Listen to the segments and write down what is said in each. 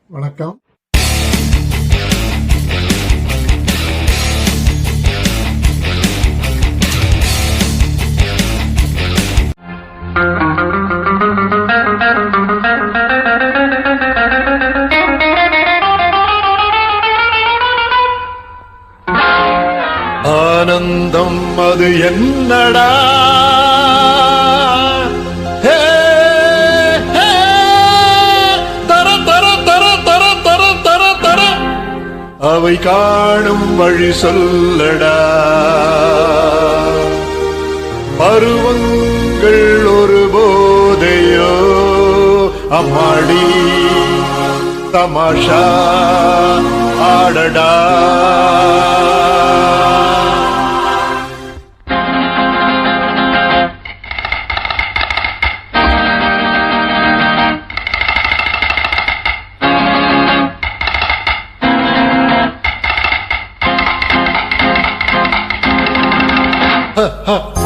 வணக்கம். ஆனந்தம் அது என்னடா? அவை காணும் வழி சொல்லடா. பருவங்கள் ஒரு போதையோ அம்மாடி தமாஷா ஆடடா.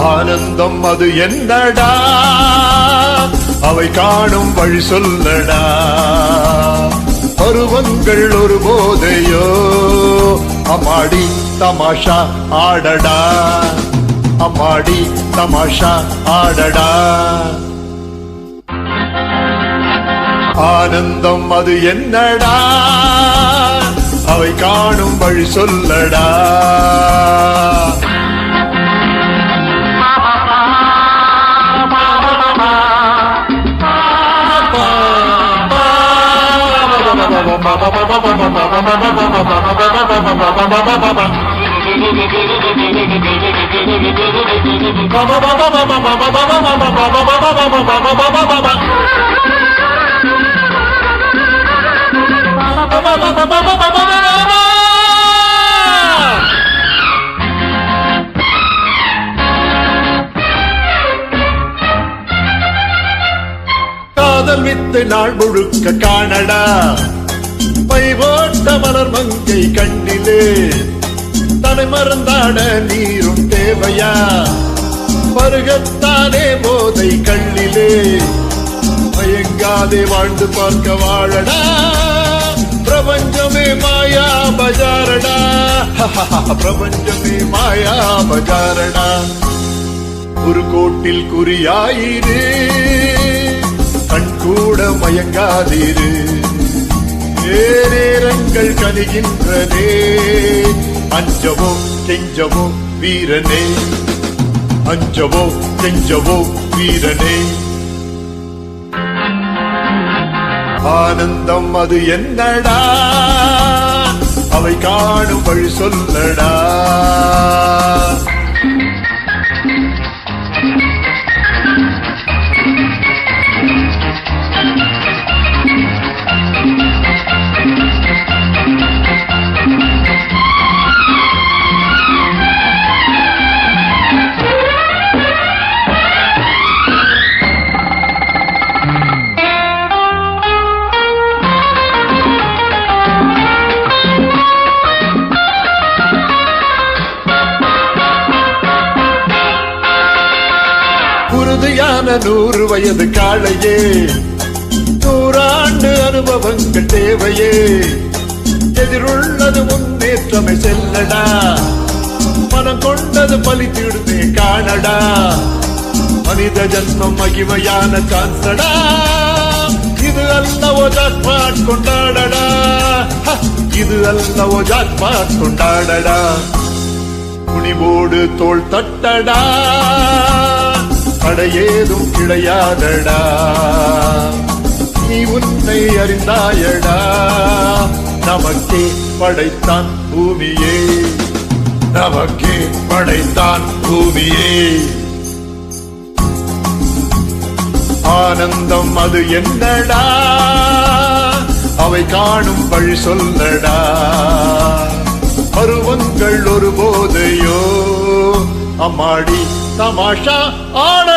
ஆனந்தம் அது என்னடா? அவை காணும் வழி சொல்லடா. பருவங்கள் ஒரு போதையோ அம்மாடி தமாஷா ஆடடா. அம்மாடி தமாஷா ஆடடா. ஆனந்தம் அது என்னடா? அவை காணும் வழி சொல்லடா. காதல் வித்து நாள் முழுக்க காணடா. பை போட்ட மலர் மங்கை கண்ணிலே தனை மறந்தாட நீரும் தேவையா? பருகத்தானே போதை கண்ணிலே மயங்காதே வாழ்ந்து பார்க்க வாழடா. பிரபஞ்சமே மாயா பஜாரடா. பிரபஞ்சமே மாயா பஜாரடா. ஒரு கோட்டில் குறியாயிரு, கண் கூட மயங்காதீரு. நேரங்கள் கனிகின்றதே, அஞ்சவோ கெஞ்சவோ வீரனே. அஞ்சவோ கெஞ்சவோ வீரனே. ஆனந்தம் அது என்னடா? அவை காணும் வழி சொல்லடா. உறுதியான 100 வயது காளையே, 100 ஆண்டு அனுபவங்கள் தேவையே. எதிருள்ளது முன்னேற்றமை செல்லடா. மனம் கொண்டது பலித்திடுமே காணடா. மனித ஜன்மம் மகிமையான சான்சடா. இது அல்லவோ ஜாக்பாட் கொண்டாடடா. இது அல்லவோ ஜாக்பாட் கொண்டாடடா. துணிவோடு தோள் தட்டடா. தடையேதும் கிடையாதடா. நீ உன்னை அறிந்தாயடா. நமக்கே படைத்தான் பூமியே. நமக்கே படைத்தான் பூமியே. ஆனந்தம் அது என்னடா? அவை காணும் வழி சொல்லடா. பருவங்கள் ஒரு போதையோ அம்மாடி தமாஷா ஆட.